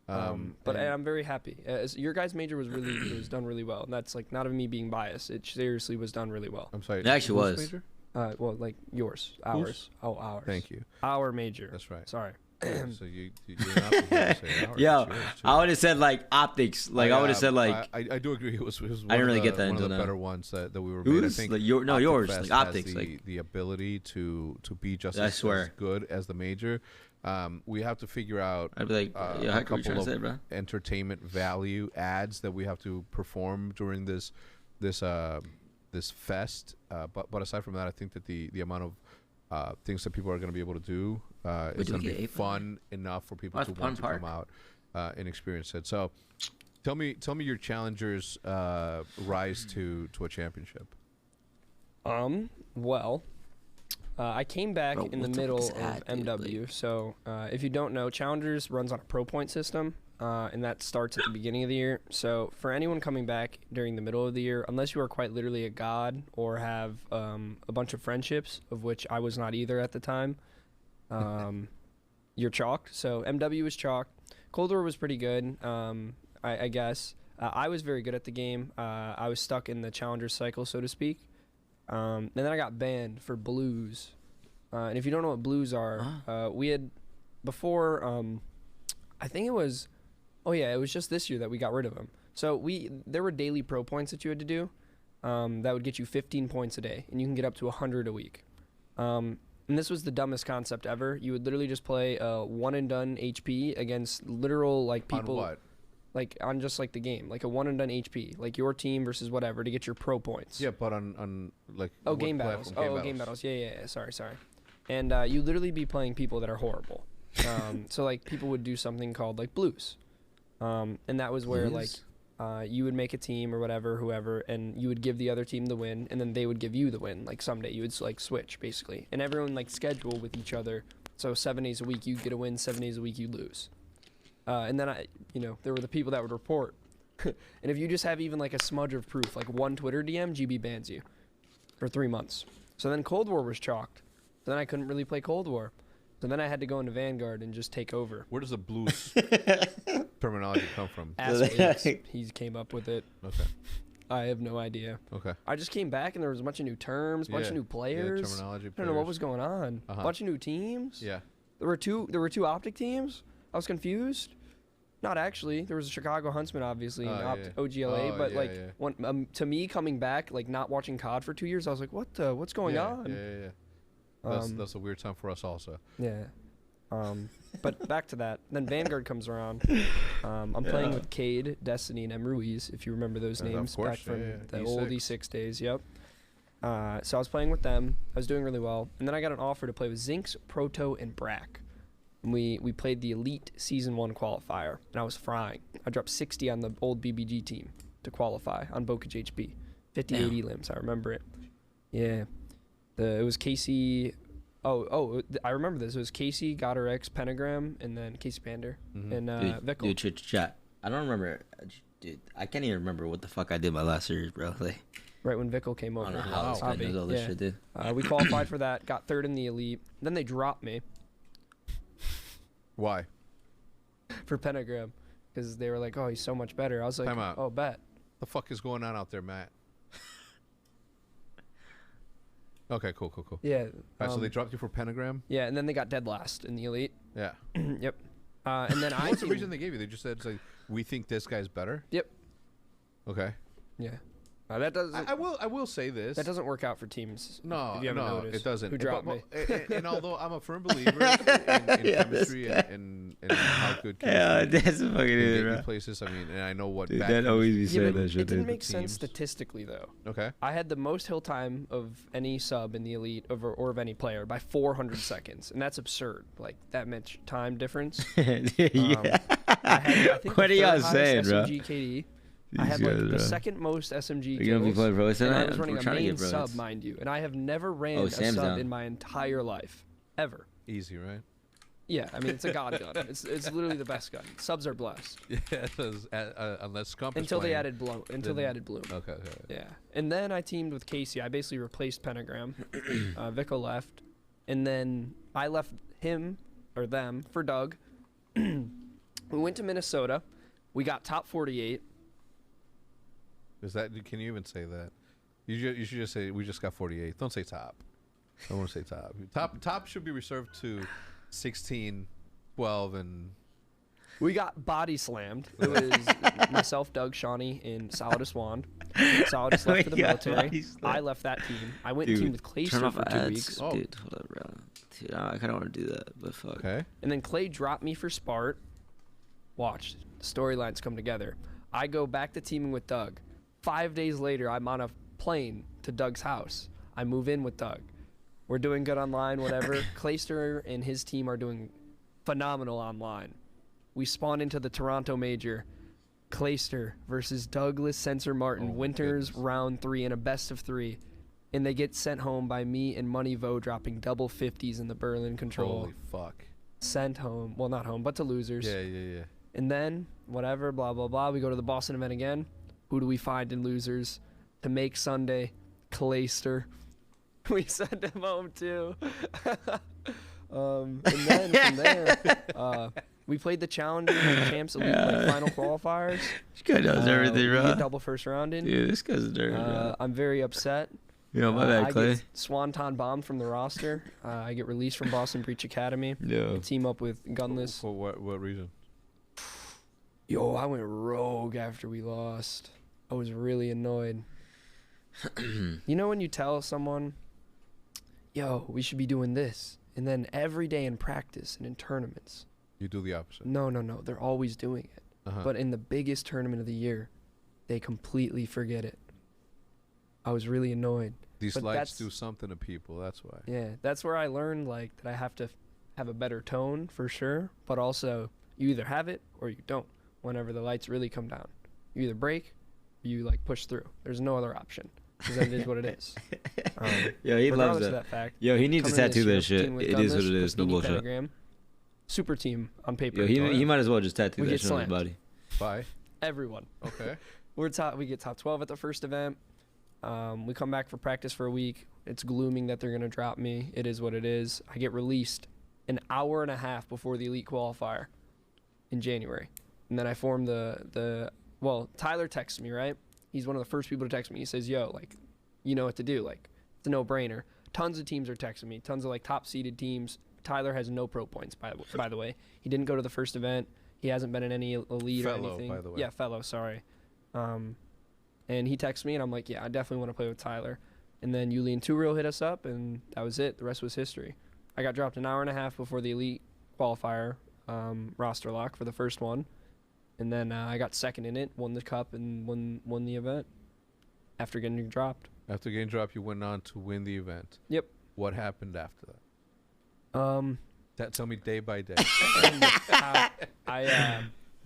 But I'm very happy. Your guys' major was done really well, and that's like not of me being biased. It seriously was done really well. I'm sorry. It actually whose was. Major? Well, like yours, ours. Oh, ours. Thank you. Our major. That's right. Sorry. So you're not the one to say ours, Yo, it's yours, too. I would have said like optics. Like I would have said like I do agree. It was one I didn't really of get that one of until the now. better ones that we were made. I who's think like yours, OpTic like Fest optics, has like the ability to be just I as swear. good as the major. We have to figure out I'd be like, yo, how a could you trying couple to say, of bro? entertainment value ads that we have to perform during this fest. But aside from that, I think that the amount of things that people are going to be able to do is do going we to get be eight for fun enough for people That's to want to fun come out and experience it. So, tell me your challengers rise to a championship. Well, I came back Bro, in the what the middle fuck is of that, dude? MW. Like- So, if you don't know, Challengers runs on a pro point system, and that starts at the beginning of the year. So, for anyone coming back during the middle of the year, unless you are quite literally a god or have a bunch of friendships, of which I was not either at the time, you're chalked. So MW was chalked. Cold War was pretty good, I guess. I was very good at the game. I was stuck in the challenger cycle, so to speak. And then I got banned for blues. And if you don't know what blues are, we had before, I think it was, it was just this year that we got rid of them. So there were daily pro points that you had to do that would get you 15 points a day, and you can get up to 100 a week. And this was the dumbest concept ever. You would literally just play a one and done HP against literal like people. On what? Like on just like the game, like a one and done HP, like your team versus whatever to get your pro points. Yeah, but on like game battles. Game battles. Yeah. Sorry. And you literally be playing people that are horrible. So like people would do something called like blues, and that was where like you would make a team or whoever, and you would give the other team the win, and then they would give you the win. Like someday you would like switch basically, and everyone like schedule with each other. So 7 days a week you get a win, 7 days a week you lose. And then there were the people that would report, and if you just have even like a smudge of proof, like one Twitter DM, GB bans you for 3 months. So then Cold War was chalked. So then I couldn't really play Cold War. So then I had to go into Vanguard and just take over. Where does the blues terminology come from? He came up with it. Okay. I have no idea. Okay. I just came back and there was a bunch of new terms, a bunch of new players. Yeah, terminology. I don't know what was going on. A bunch of new teams. Yeah. There were two OpTic teams. I was confused. Not actually. There was a Chicago Huntsman, obviously, and OGLA. But to me, coming back, like not watching COD for 2 years, I was like, what's going on? Yeah. That's a weird time for us also. Yeah. But back to that. Then Vanguard comes around. I'm playing with Cade, Destiny, and M. Ruiz, if you remember those names back from the old E6 days. Yep. So I was playing with them. I was doing really well. And then I got an offer to play with Zinx, Proto, and Brack. And we played the Elite Season 1 qualifier, and I was frying. I dropped 60 on the old BBG team to qualify on Bokage HP. 50, 80 limbs, I remember it. Yeah. It was Casey... I remember this. It was Casey, Goddard X, Pentagram, and then Casey Pander, and Vickle. Dude, chat. I don't remember... Dude, I can't even remember what the fuck I did my last series, bro. Like, right when Vickle came over. I don't know how this guy knows all this shit, dude. We qualified for that, got third in the Elite. Then they dropped me. Why? For Pentagram, because they were like, "Oh, he's so much better." I was like, "Oh, bet." The fuck is going on out there, Matt? Okay, cool. Yeah. Alright, so they dropped you for Pentagram? Yeah, and then they got dead last in the Elite. Yeah. Yep. And then What's the reason they gave you? They just said, it's like, we think this guy's better? Yep. Okay. Yeah. That doesn't. I will say this. That doesn't work out for teams. No, it doesn't. Who dropped me? And although I'm a firm believer in chemistry and how good chemistry that's fucking can it, get bro. you places. I mean, and I know what. Dude, that always be saying that shit. It didn't make sense statistically, though. Okay. I had the most hill time of any sub in the Elite or of any player by 400 seconds, and that's absurd. Like that much time difference. Yeah. I think What are y'all saying, bro? SMG KD. I had like the second most SMG kills, and I was running a main sub, mind you, and I have never ran a sub in my entire life, ever. Easy, right? Yeah, I mean it's a god gun. It's literally the best gun. Subs are blessed. Yeah, unless Scump until they added bloom. Okay. Yeah, and then I teamed with Casey. I basically replaced Pentagram. Vico left, and then I left him or them for Doug. We went to Minnesota. We got top 48. Is that? Can you even say that? You should just say we just got 48. Don't say top. I don't want to say top. Top should be reserved to 16, 12, and. We got body slammed. It was myself, Doug, Shawnee, and Solidus Wand. Solidus left for the military. I left that team. I went and teamed with Clayster for 2 weeks. Oh. Dude, hold up, bro. Dude, I kind of want to do that, but fuck. Okay. And then Clay dropped me for Spart. Watch. The storylines come together. I go back to teaming with Doug. 5 days later, I'm on a plane to Doug's house. I move in with Doug. We're doing good online, whatever. Clayster and his team are doing phenomenal online. We spawn into the Toronto Major. Clayster versus Douglas Sensor Martin. Winters round 3 in a best of 3. And they get sent home by me and Money Vo dropping double 50s in the Berlin control. Holy fuck. Sent home. Well, not home, but to losers. Yeah. And then, whatever, blah, blah, blah. We go to the Boston event again. Who do we find in losers? To make Sunday, Clayster. We send him home too. And then from there, we played the Challengers, the Champs Elite, like final qualifiers. This guy knows everything, bro. We get double first rounded. Dude, this guy's dirty, bro. I'm very upset. Yo, my bad, Clay. I get Swanton bombed from the roster. I get released from Boston Breach Academy. Yo. I team up with Gunless. For what reason? Yo, I went rogue after we lost. I was really annoyed. You know when you tell someone, yo, we should be doing this, and then every day in practice and in tournaments. You do the opposite. No. They're always doing it. But in the biggest tournament of the year, they completely forget it. I was really annoyed. These lights do something to people, that's why. Yeah, that's where I learned like that I have to have a better tone for sure, but also you either have it or you don't. Whenever the lights really come down, you either break or you like push through. There's no other option because that is what it is. Yo, he loves that. that. Fact, Yo, he needs to tattoo that shit. It is what it is. No bullshit. Pentagram, super team on paper. Yo, he might as well just tattoo We that get shit on his slammed. body. Bye. Everyone. Okay. We get top 12 at the first event. We come back for practice for a week. It's glooming that they're gonna drop me. It is what it is. I get released an hour and a half before the elite qualifier in January. And then I form well, Tyler texts me, right? He's one of the first people to text me. He says, yo, like, you know what to do. Like, it's a no-brainer. Tons of teams are texting me. Tons of, like, top-seeded teams. Tyler has no pro points, by the way. He didn't go to the first event. He hasn't been in any elite or anything. By the way. Yeah, fellow, sorry. And he texts me, and I'm like, yeah, I definitely want to play with Tyler. And then Yuli and Two-Real hit us up, and that was it. The rest was history. I got dropped an hour and a half before the elite qualifier roster lock for the first one. And then I got second in it, won the cup, and won the event after getting dropped. After getting dropped, you went on to win the event. Yep. What happened after that? Tell me day by day.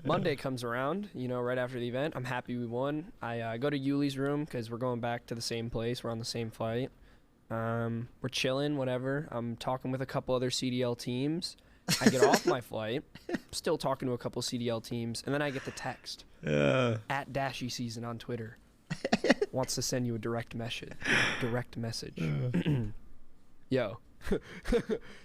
Monday comes around, right after the event. I'm happy we won. I go to Yuli's room because we're going back to the same place. We're on the same flight. We're chilling, whatever. I'm talking with a couple other CDL teams. I get off my flight, still talking to a couple CDL teams, and then I get the text. At Dashy Season on Twitter. Wants to send you a direct message. Yo,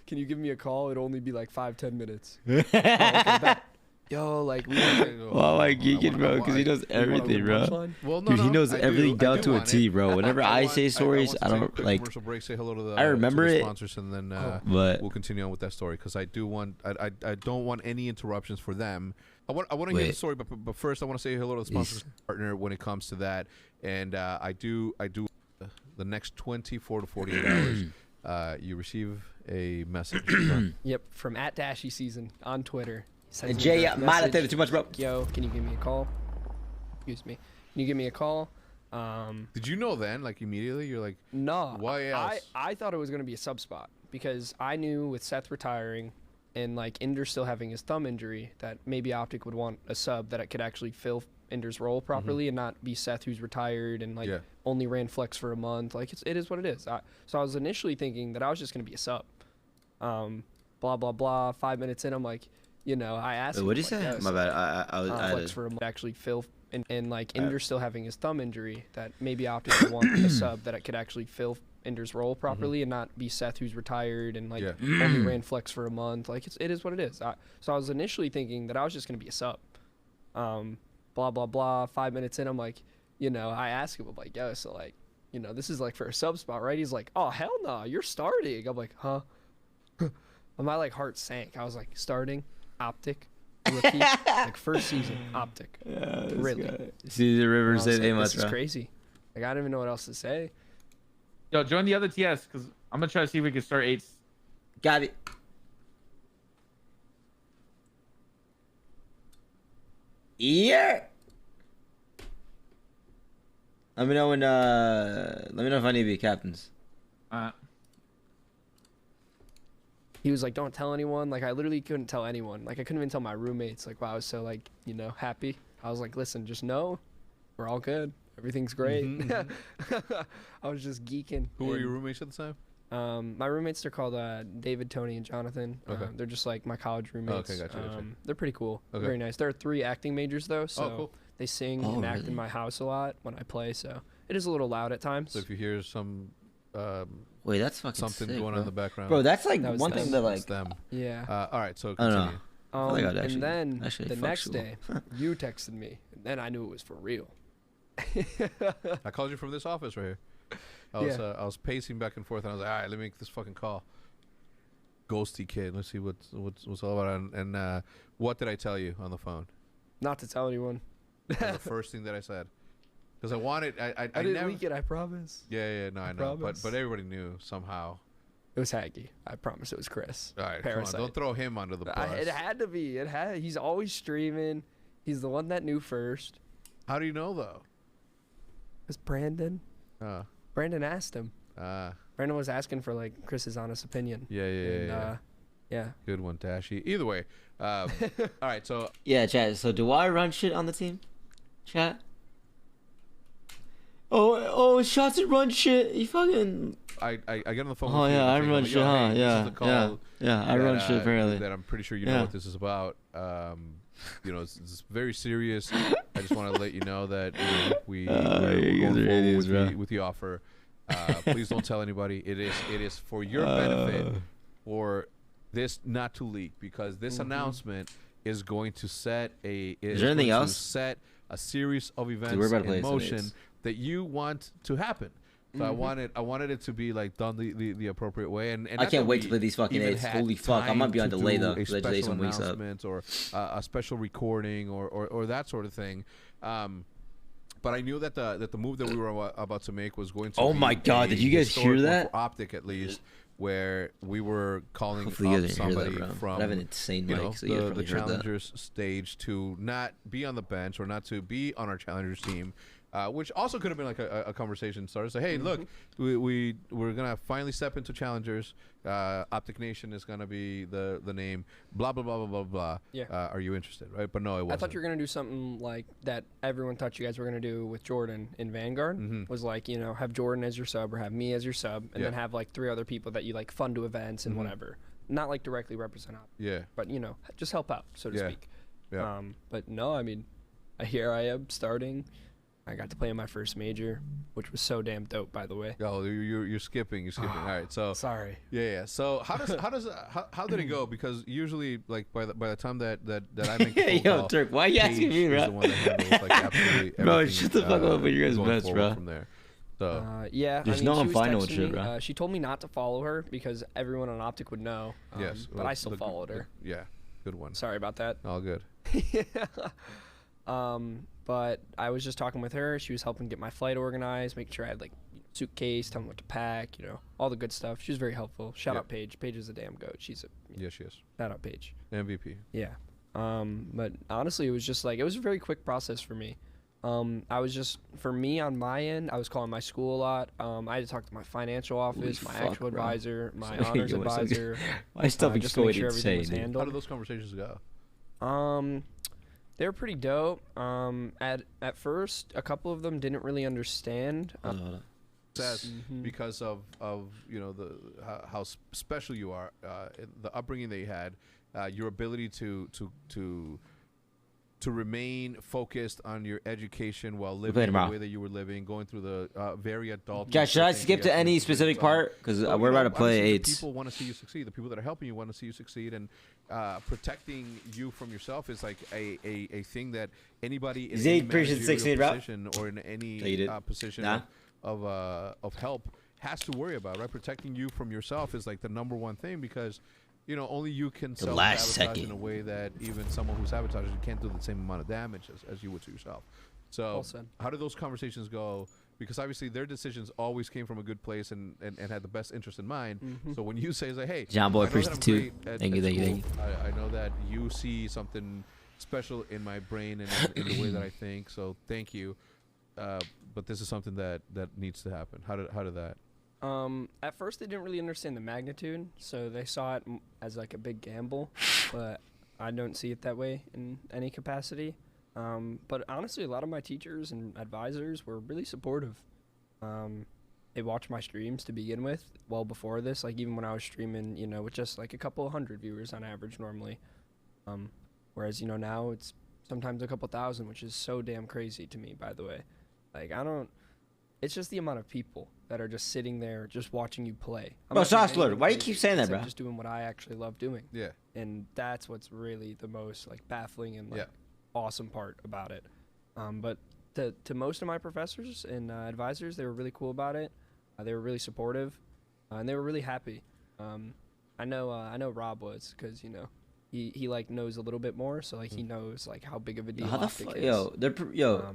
can you give me a call? It'll only be like 5-10 minutes. Oh, okay, bet. Yo, like, we Why am I geeking, bro? Because he knows everything, bro. Well, Dude, he knows everything down to a T, bro. Whenever I say stories, I don't like. Commercial break. Say hello to the. I remember to the it, sponsors, and then but we'll continue on with that story because I don't want any interruptions for them. I want to hear the story, but first I want to say hello to the sponsors partner when it comes to that, and I do the next 24 to 48 hours. You receive a message. Yep, from at Dashy Season on Twitter. Jay, might have said too much, bro. Yo, can you give me a call? Excuse me. Can you give me a call? Did you know then, like immediately? You're like, no. Why else? I thought it was going to be a sub spot because I knew with Seth retiring and like Ender still having his thumb injury that maybe OpTic would want a sub that could actually fill Ender's role properly and not be Seth who's retired and like only ran flex for a month. Like it is what it is. So I was initially thinking that I was just going to be a sub. Blah blah blah. 5 minutes in, I'm like. I asked. What did you say? My bad. I flex for a month actually fill and like Ender's still having his thumb injury that maybe OpTic would want a sub that could actually fill Ender's role properly and not be Seth who's retired and like only ran flex for a month. Like it is what it is. So I was initially thinking that I was just gonna be a sub. Blah blah blah. 5 minutes in, I'm like, I asked him, I'm like, yo, so like, this is like for a sub spot, right? He's like, oh hell no, you're starting. I'm like, huh? My like heart sank. I was like, starting. OpTic, rookie, like first season, OpTic. Yeah, really? See the river said, "Hey, this is crazy." Like I don't even know what else to say. Yo, join the other TS because I'm gonna try to see if we can start 8s. Got it. Yeah. Let me know when. Let me know if I need to be captains. He was like, don't tell anyone. Like, I literally couldn't tell anyone. Like, I couldn't even tell my roommates. Like, wow, I was so, like, happy. I was like, listen, just know we're all good. Everything's great. I was just geeking. Who were your roommates at the time? My roommates, they're called David, Tony, and Jonathan. Okay. They're just, like, my college roommates. Okay, gotcha. They're pretty cool. Okay. Very nice. There are 3 acting majors, though, so cool. They sing and act in my house a lot when I play, so it is a little loud at times. So if you hear some Wait, that's fucking something sick, going bro. on in the background. Bro, that's like That was one them. thing that like. It's them. Yeah. All right, so I don't continue. know. I feel like I'd actually- And then actually the fuck next school. day, you texted me, and then I knew it was for real. I called you from this office right here. I was pacing back and forth, and I was like, all right, let me make this fucking call. Ghosty kid, let's see what's all about. And what did I tell you on the phone? Not to tell anyone. That was the first thing that I said, because I wanted. I didn't never, leak it, I promise. Yeah, no, I know, promise. but everybody knew somehow. It was Haggy. I promise it was Chris. All right, Parasite. come on, don't throw him under the bus. It had to be. He's always streaming. He's the one that knew first. How do you know though? It was Brandon. Brandon asked him. Brandon was asking for like Chris's honest opinion. Yeah. Yeah. Good one, Dashy. Either way, all right. So Yeah, chat. So do I run shit on the team? Chat. Oh, shots and run shit. You fucking. I get on the phone. Oh with you yeah, I and think, run like, shit, yo, huh? hey, this is Yeah, the call I run shit apparently. that I'm pretty sure you know Yeah. what this is about. You know, it's very serious. I just want to let you know that we're you going guys are forward idiots, bro. with the offer. Please don't tell anybody. It is for your benefit, or this not to leak, because this announcement is going to set Is there anything else? Set a series of events we're about to play in it motion anyways. that you want to happen. So I wanted it to be like done the appropriate way, and I not can't that wait we to play these fucking even eights. had Holy fuck, I might time be on to delay do though a because I delayed special some weeks up. announcement or a special recording or that sort of thing. But I knew that the move that we were about to make was going to. Oh be my God, a did you guys hear historic one that? for OpTic, at least, where we were calling Hopefully you up guys didn't hear somebody that, bro. from I have an insane you mic, know, so you guys the probably heard that. challengers stage to not be on the bench or not to be on our challengers team. Which also could have been like a conversation starter. So hey, look, we're gonna finally step into challengers. OpTic Nation is gonna be the name. Blah blah blah blah blah blah. Yeah. Are you interested? Right? But no, it wasn't. I thought you were gonna do something like that. Everyone thought you guys were gonna do with Jordan in Vanguard. Was like, you know, have Jordan as your sub or have me as your sub, and then have like 3 other people that you like fund to events and whatever. Not like directly represent OpTic, Yeah. but you know, just help out, so to Yeah. speak. Yeah. But no, I mean, here I am starting. I got to play in my first major, which was so damn dope, by the way. Oh, you're skipping. You're skipping. All right. So Sorry. yeah. So how did it go? Because usually, like by the time that I'm in Yeah, control, yo, Turk, why are you Paige asking me, is bro? the one that handles, like, absolutely Bro, everything, shut the fuck up with your guys' going bets, forward bro. From there. So Yeah, There's I mean, no she I'm was final with texting shit, me, bro. she told me not to follow her because everyone on OpTic would know. yes, But I still followed her. Yeah, good one. Sorry about that. All good. But I was just talking with her. She was helping get my flight organized, making sure I had like suitcase, telling me what to pack, you know, all the good stuff. She was very helpful. Shout out Paige. Paige is a damn goat. She's a Yes, she is. shout out Paige. MVP. Yeah. But honestly, it was just like, it was a very quick process for me. I was just, for me on my end, I was calling my school a lot. I had to talk to my financial office, my fuck, actual bro. advisor, my Sorry, honors yo, so- advisor. My stomach's just to make going sure everything was insane. handled. How did those conversations go? They were pretty dope. At first, a couple of them didn't really understand. Says because of you know how special you are, the upbringing that you had, your ability to remain focused on your education while living the way that you were living, going through the very adult. Guys, should I skip to any specific part? Because we're about to play eights. People want to see you succeed. The people that are helping you want to see you succeed, and protecting you from yourself is like a thing that anybody in any managerial position or in any position of help has to worry about. Right, protecting you from yourself is like the number one thing, because you know only you can self-sabotage in a way that even someone who sabotages you can't do the same amount of damage as you would to yourself. So how did those conversations go? Because obviously their decisions always came from a good place and had the best interest in mind. So when you say, like, hey, John Boy, I know that I'm appreciate you. great at Thank you. school. I know that you see something special in my brain and in the way that I think. So thank you. But this is something that needs to happen. How did that? At first, they didn't really understand the magnitude, so they saw it as like a big gamble, but I don't see it that way in any capacity. But honestly, a lot of my teachers and advisors were really supportive. They watched my streams to begin with, well before this, like even when I was streaming, you know, with just like a couple hundred viewers on average normally. Whereas, you know, now it's sometimes a couple thousand, which is so damn crazy to me, by the way. Like, it's just the amount of people that are just sitting there just watching you play. Bro, Sauce-Lord, why do you keep saying that, bro? I'm just doing what I actually love doing. Yeah. And that's what's really the most like baffling and like awesome part about it. But to most of my professors and advisors, they were really cool about it. They were really supportive, and they were really happy. I know Rob was, because you know he like knows a little bit more, so like he knows like how big of a deal OpTic is.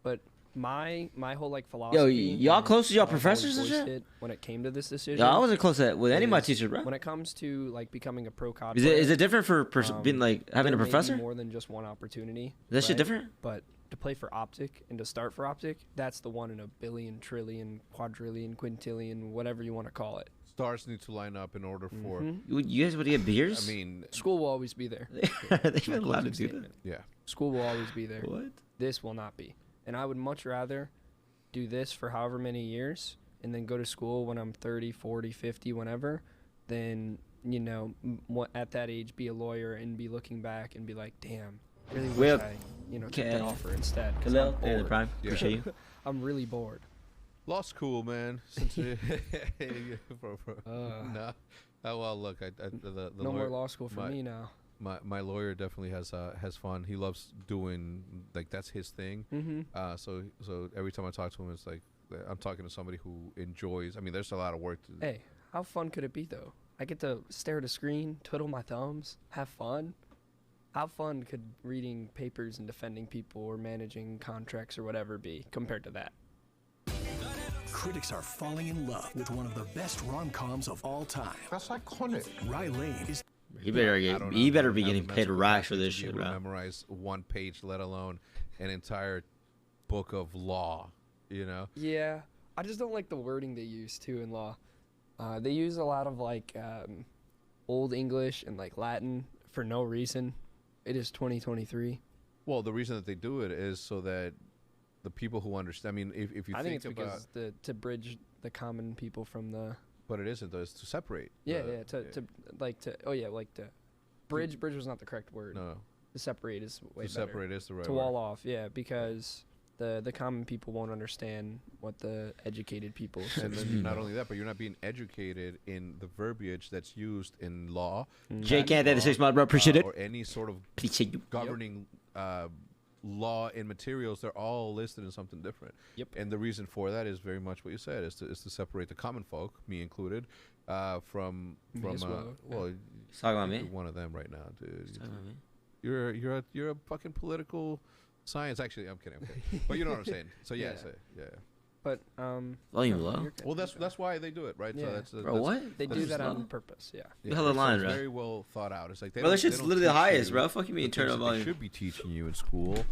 But my whole like philosophy. Y'all close to y'all professors and shit? When it came to this decision. Yo, I wasn't close to that with any of my teachers, bro. When it comes to like becoming a pro COD is it different for being like having a there may professor? be more than just one opportunity. Is that shit different? But to play for OpTic and to start for OpTic, that's the one in a billion, trillion, quadrillion, quintillion, whatever you want to call it. Stars need to line up in order for. You guys would get beers? I mean, school will always be there. They've been allowed to do that. Yeah. School will always be there. What? This will not be. And I would much rather do this for however many years and then go to school when I'm 30, 40, 50, whenever, than, you know, at that age be a lawyer and be looking back and be like, damn, really wish I, you know, took that offer instead. Khalil, hey, the prime. Yeah. Appreciate you. I'm really bored. Law school, man. Since no. Oh well, look, the no lawyer, more law school for me now. My lawyer definitely has fun. He loves doing, like, that's his thing. So every time I talk to him, it's like I'm talking to somebody who enjoys. I mean, there's a lot of work to. Hey, how fun could it be though? I get to stare at a screen, twiddle my thumbs, have fun. How fun could reading papers and defending people or managing contracts or whatever be compared to that? Critics are falling in love with one of the best rom-coms of all time. That's iconic. Rye Lane is... He better be getting paid racks for this shit, bro. Memorize one page, let alone an entire book of law, you know? Yeah, I just don't like the wording they use, too, in law. They use a lot of, like, Old English and, like, Latin for no reason. It is 2023. Well, the reason that they do it is so that the people who understand. I mean, if you I think it's about, because to bridge the common people from the. But it isn't though. It's to separate. To bridge. Bridge was not the correct word. No. To separate is way better. To separate is the right word. To word. wall off, yeah, because the common people won't understand what the educated people. And then not only that, but you're not being educated in the verbiage that's used in law. Jake, can't that 6 months, bro. Appreciate it. Or any sort of Appreciate you. governing. Law and materials, they're all listed in something different. Yep. And the reason for that is very much what you said, is to separate the common folk, me included, from well. He's talking about me. You're one of them right now, dude. He's talking about me. You're a fucking political science. Actually, I'm kidding. But you know what I'm saying. So yeah. But volume low. Well, that's why they do it, right? Yeah. So Bro, what? They do that on purpose. Yeah. Yeah, hell of a line, it's bro. very well thought out. It's like Bro, that shit's literally the highest, bro. Fuck you mean turn turn up volume. They should be teaching you in school.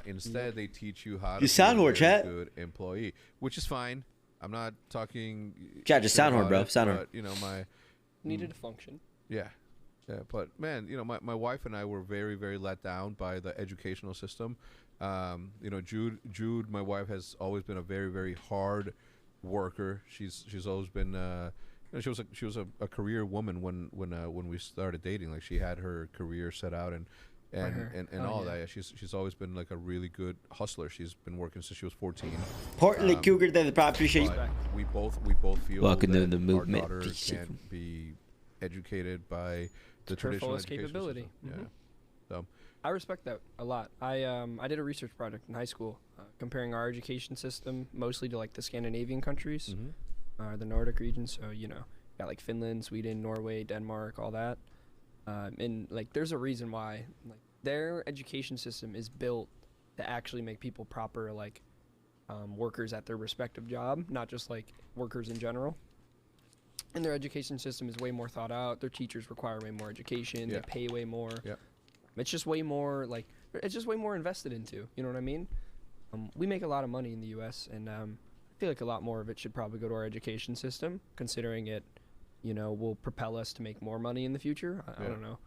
Instead, they teach you how to You sound be a horn, very chat. good employee, which is fine. I'm not talking. Chat, just shit sound horn, about bro. it, Sound horn. but, you know, my Needed to function. yeah. But man, you know, my wife and I were very, very let down by the educational system. You know, Jude, my wife, has always been a very, very hard worker. She's always been. You know, she was a career woman when we started dating. Like, she had her career set out and all that. Yeah, she's always been like a really good hustler. She's been working since she was 14. Portly Cougar, they probably appreciate you. But we both feel Welcome to that the movement. our daughter can't be educated by the Her traditional fullest education capability. system. Yeah. So I respect that a lot. I did a research project in high school comparing our education system mostly to like the Scandinavian countries, the Nordic region. So you know, got like Finland, Sweden, Norway, Denmark, all that. And like, there's a reason why like their education system is built to actually make people proper like workers at their respective job, not just like workers in general. And their education system is way more thought out. Their teachers require way more education. Yeah. They pay way more. Yeah. It's just way more like, it's just way more invested into. You know what I mean? We make a lot of money in the U.S. and I feel like a lot more of it should probably go to our education system, considering it, you know, will propel us to make more money in the future. I don't know.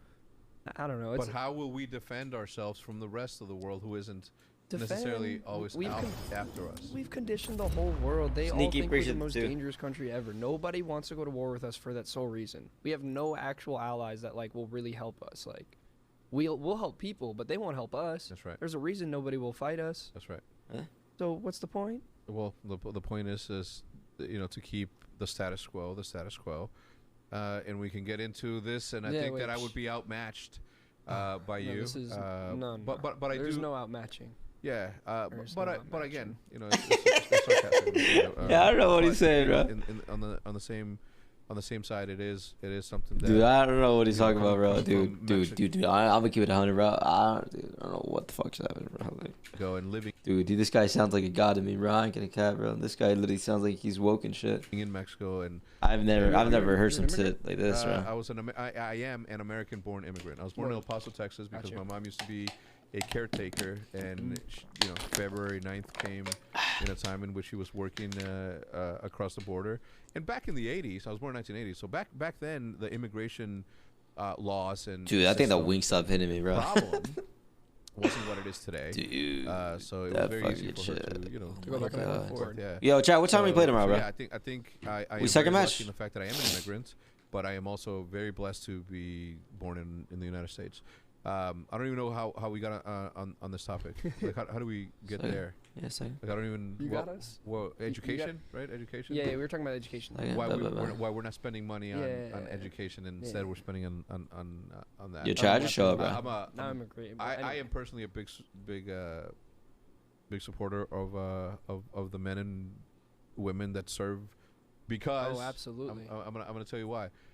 I don't know. But how will we defend ourselves from the rest of the world who isn't necessarily always out after us? We've conditioned the whole world. They all Sneaky think we're the Christians, most too. dangerous country ever. Nobody wants to go to war with us for that sole reason. We have no actual allies that like will really help us. Like, we'll help people, but they won't help us. That's right. There's a reason nobody will fight us. That's right. So what's the point? Well, the point is to keep the status quo, and we can get into this. And I think that I would be outmatched by you. This is no. But I there's do. no outmatching. Yeah, There's but no again, it's sarcasm. Yeah, I don't know what he's saying, bro. On the same side, it is something that. Dude, I don't know what he's talking about, bro. from Dude. I'm gonna keep it 100, bro. I don't know what the fuck's happening, bro. Like, go and living. Dude, this guy sounds like a god to me, bro. I ain't gonna cap, bro. This guy literally sounds like he's woke and shit. In Mexico, and I've never heard some shit like this, bro. I am an American-born immigrant. I was born in El Paso, Texas, because my mom used to be a caretaker, and February 9th came in a time in which she was working across the border. And back in the 80s, I was born in 1980, so back then the immigration laws and dude, I think the wing stop hitting me, bro. Problem wasn't what it is today. Dude, so it was very easy for her to to go back and forth. Yeah. Yo, Chad, what time we play tomorrow, bro? Yeah, I think I We am second very match? lucky in the fact that I am an immigrant, but I am also very blessed to be born in the United States. I don't even know how we got on this topic. Like, how do we get there? Yeah, second. Like, I don't even. You got us? Well, education, right? Education. Yeah, we were talking about education. Okay. Why we're not spending money on Yeah. education, and instead we're spending on that. Yo, Chad, just show up, bro. Now I'm agreeing. I am personally a big supporter of the men and women that serve, because Oh, absolutely. I'm gonna tell you why.